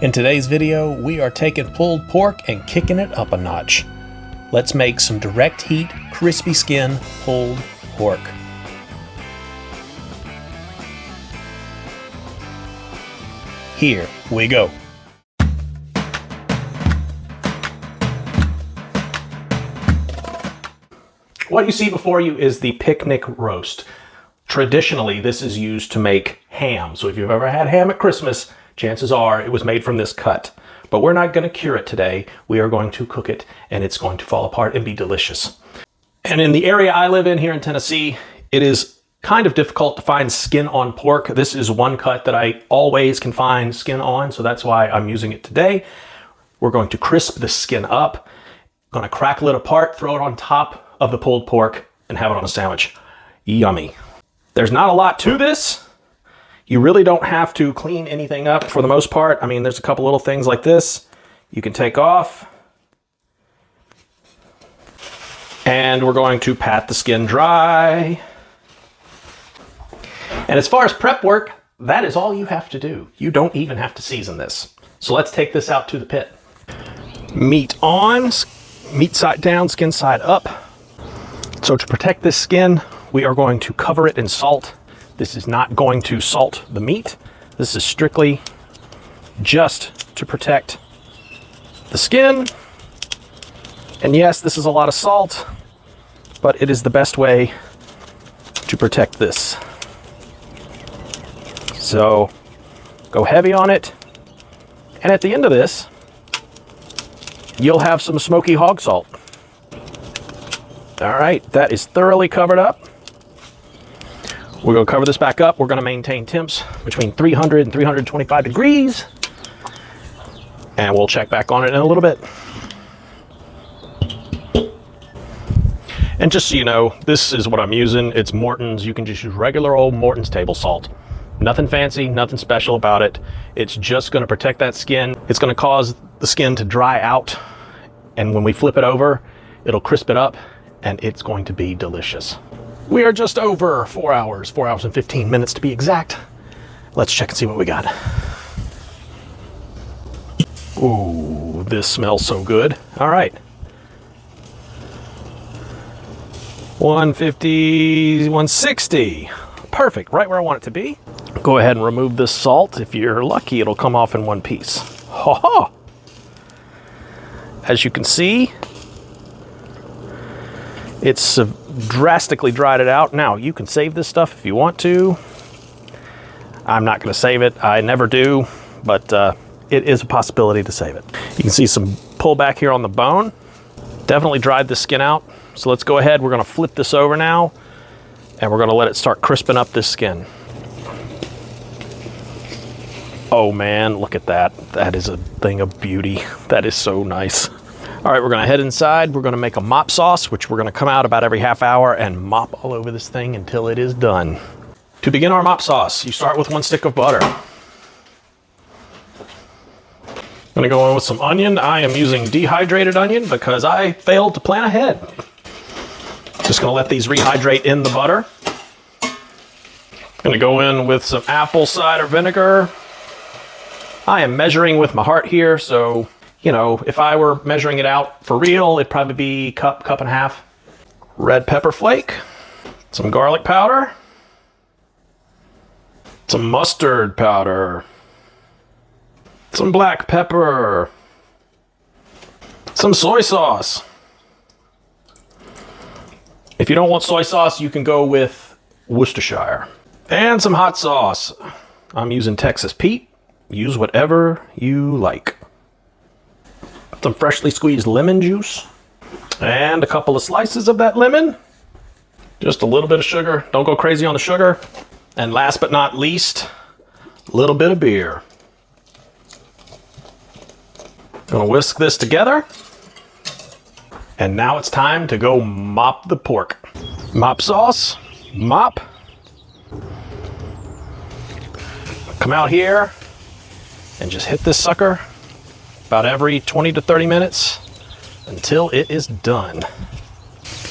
In today's video, we are taking pulled pork and kicking it up a notch. Let's make some direct heat, crispy skin pulled pork. Here we go. What you see before you is the picnic roast. Traditionally, this is used to make ham. So if you've ever had ham at Christmas, chances are it was made from this cut. But we're not going to cure it today. We are going to cook it, and it's going to fall apart and be delicious. And in the area I live in here in Tennessee, it is kind of difficult to find skin on pork. This is one cut that I always can find skin on, so that's why I'm using it today. We're going to crisp the skin up. Going to crackle it apart, throw it on top of the pulled pork, and have it on a sandwich. Yummy. There's not a lot to this. You really don't have to clean anything up for the most part. I mean, there's a couple little things like this you can take off. And we're going to pat the skin dry. And as far as prep work, that is all you have to do. You don't even have to season this. So let's take this out to the pit. Meat on, meat side down, skin side up. So to protect this skin, we are going to cover it in salt. This is not going to salt the meat. This is strictly just to protect the skin. And yes, this is a lot of salt, but it is the best way to protect this. So go heavy on it. And at the end of this, you'll have some smoky hog salt. All right, that is thoroughly covered up. We're going to cover this back up. We're going to maintain temps between 300 and 325 degrees. And we'll check back on it in a little bit. And just so you know, this is what I'm using. It's Morton's. You can just use regular old Morton's table salt. Nothing fancy, nothing special about it. It's just going to protect that skin. It's going to cause the skin to dry out. And when we flip it over, it'll crisp it up. And it's going to be delicious. We are just over 4 hours and 15 minutes to be exact. Let's check and see what we got. Ooh, this smells so good. All right. 150, 160. Perfect, right where I want it to be. Go ahead and remove this salt. If you're lucky, it'll come off in one piece. Ha ha! As you can see, it's drastically dried it out. Now, you can save this stuff if you want to. I'm not going to save it. I never do, but it is a possibility to save it. You can see some pullback here on the bone. Definitely dried the skin out. So let's go ahead. We're going to flip this over now, and we're going to let it start crisping up this skin. Oh man, look at that. That is a thing of beauty. That is so nice. All right, we're gonna head inside. We're gonna make a mop sauce, which we're gonna come out about every half hour and mop all over this thing until it is done. To begin our mop sauce, you start with 1 stick of butter. I'm gonna go in with some onion. I am using dehydrated onion because I failed to plan ahead. Just gonna let these rehydrate in the butter. Gonna go in with some apple cider vinegar. I am measuring with my heart here, so you know, if I were measuring it out for real, it'd probably be cup and a half. Red pepper flake, some garlic powder, some mustard powder, some black pepper, some soy sauce. If you don't want soy sauce, you can go with Worcestershire. And some hot sauce. I'm using Texas Pete. Use whatever you like. Some freshly squeezed lemon juice and a couple of slices of that lemon. Just a little bit of sugar. Don't go crazy on the sugar. And last but not least, a little bit of beer. Gonna whisk this together. And now it's time to go mop the pork. Mop sauce, mop. Come out here and just hit this sucker about every 20 to 30 minutes until it is done.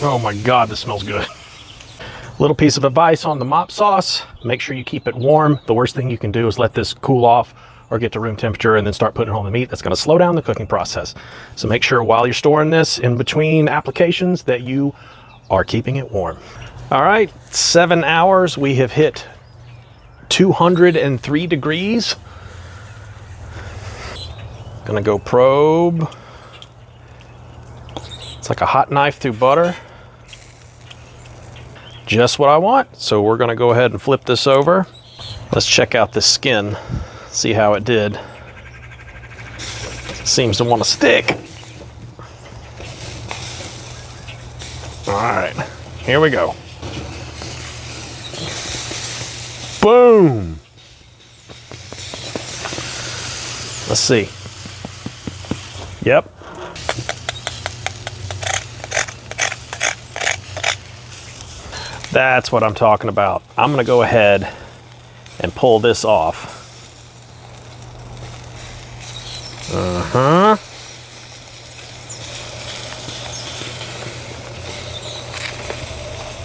Oh my God, this smells good. Little piece of advice on the mop sauce, make sure you keep it warm. The worst thing you can do is let this cool off or get to room temperature and then start putting it on the meat. That's going to slow down the cooking process. So make sure while you're storing this in between applications that you are keeping it warm. All right, 7 hours. We have hit 203 degrees. Gonna go probe. It's like a hot knife through butter. Just what I want. So we're gonna go ahead and flip this over. Let's check out the skin, see how it did. Seems to want to stick. All right, here we go. Boom. Let's see. Yep. That's what I'm talking about. I'm gonna go ahead and pull this off.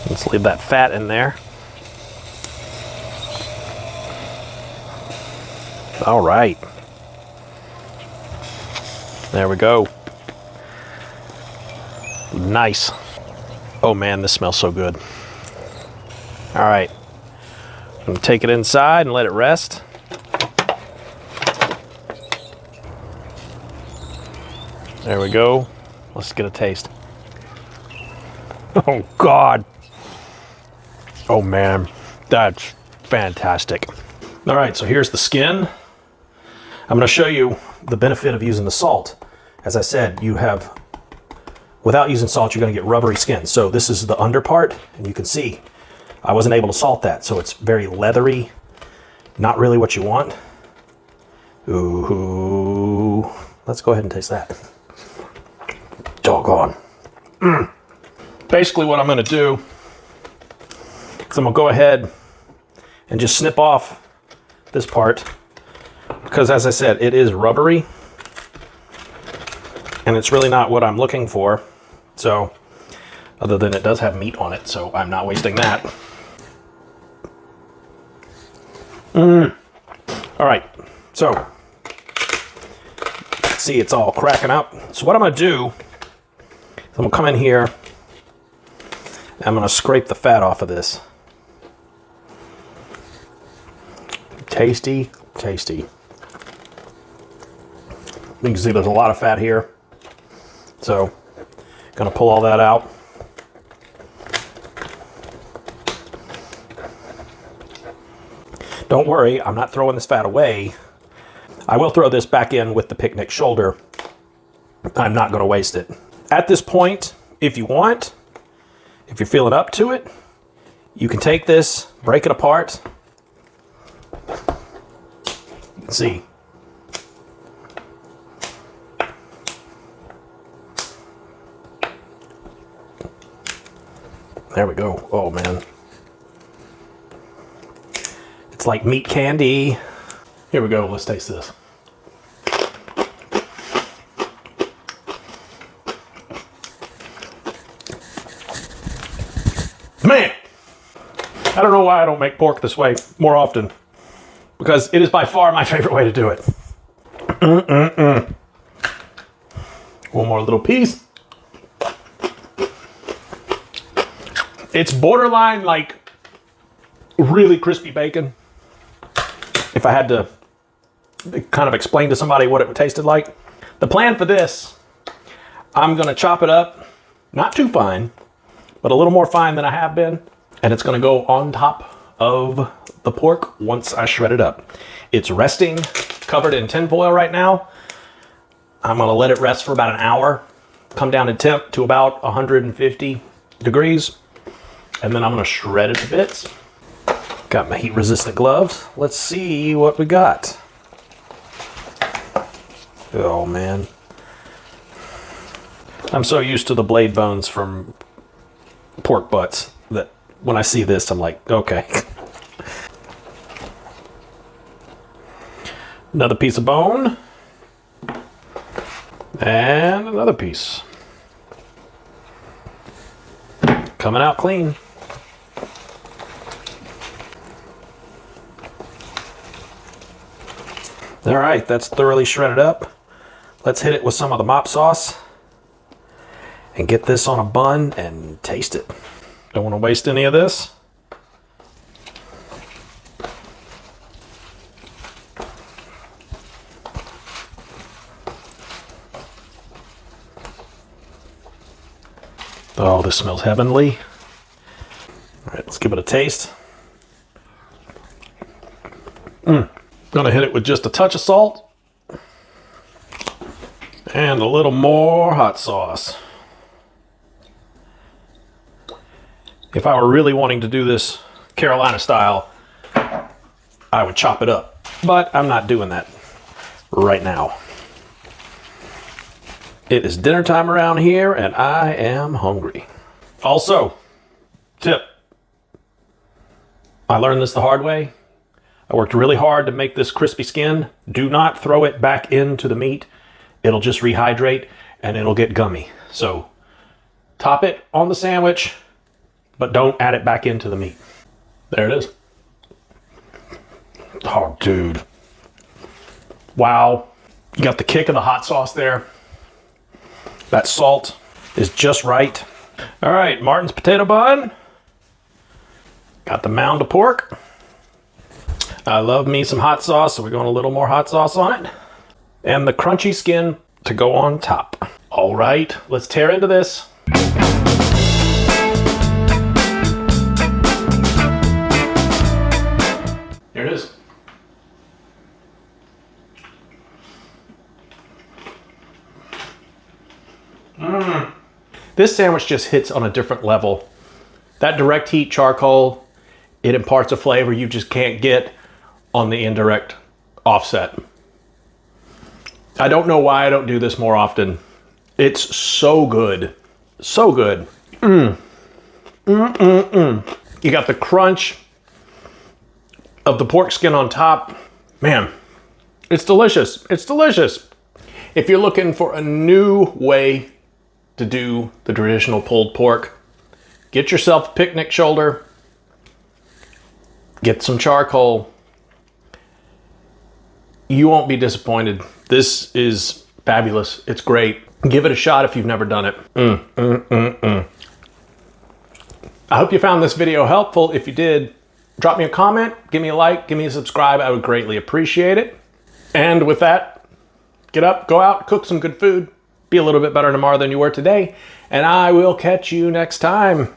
Let's leave that fat in there. All right. There we go. Nice. Oh man, this smells so good. All right. I'm gonna take it inside and let it rest. There we go. Let's get a taste. Oh God. Oh man, that's fantastic. All right, so here's the skin. I'm gonna show you the benefit of using the salt. As I said, without using salt, you're gonna get rubbery skin. So this is the under part, and you can see I wasn't able to salt that, so it's very leathery. Not really what you want. Ooh, let's go ahead and taste that. Doggone. Basically what I'm gonna do is I'm gonna go ahead and just snip off this part, because as I said, it is rubbery and it's really not what I'm looking for. So other than it does have meat on it, so I'm not wasting that. All right, so see, it's all cracking up. So what I'm gonna do is I'm gonna come in here and I'm gonna scrape the fat off of this. Tasty, tasty. You can see there's a lot of fat here. So, gonna pull all that out. Don't worry, I'm not throwing this fat away. I will throw this back in with the picnic shoulder. I'm not gonna waste it. At this point, if you want, if you're feeling up to it, you can take this, break it apart. You can see. There we go. Oh man. It's like meat candy. Here we go, let's taste this. Man, I don't know why I don't make pork this way more often, because it is by far my favorite way to do it. One more little piece. It's borderline like really crispy bacon. If I had to kind of explain to somebody what it tasted like. The plan for this, I'm gonna chop it up, not too fine, but a little more fine than I have been. And it's gonna go on top of the pork once I shred it up. It's resting, covered in tin foil right now. I'm gonna let it rest for about an hour, come down in temp to about 150 degrees. And then I'm gonna shred it to bits. Got my heat resistant gloves. Let's see what we got. Oh man. I'm so used to the blade bones from pork butts that when I see this, I'm like, okay. Another piece of bone. And another piece. Coming out clean. All right, that's thoroughly shredded up. Let's hit it with some of the Mop Sauce and get this on a bun and taste it. Don't want to waste any of this. Oh, this smells heavenly. All right, let's give it a taste. Gonna hit it with just a touch of salt and a little more hot sauce. If I were really wanting to do this Carolina style, I would chop it up, but I'm not doing that right now. It is dinner time around here and I am hungry. Also, tip. I learned this the hard way. I worked really hard to make this crispy skin. Do not throw it back into the meat. It'll just rehydrate and it'll get gummy. So top it on the sandwich, but don't add it back into the meat. There it is. Oh, dude. Wow. You got the kick of the hot sauce there. That salt is just right. All right, Martin's potato bun. Got the mound of pork. I love me some hot sauce, so we're going a little more hot sauce on it. And the crunchy skin to go on top. All right, let's tear into this. Here it is. This sandwich just hits on a different level. That direct heat charcoal, it imparts a flavor you just can't get on the indirect offset. I don't know why I don't do this more often. It's so good. So good. You got the crunch of the pork skin on top. Man, it's delicious. It's delicious. If you're looking for a new way to do the traditional pulled pork, get yourself a picnic shoulder, get some charcoal. You won't be disappointed. This is fabulous. It's great. Give it a shot if you've never done it. I hope you found this video helpful. If you did, drop me a comment, give me a like, give me a subscribe. I would greatly appreciate it. And with that, get up, go out, cook some good food. Be a little bit better tomorrow than you were today, and I will catch you next time.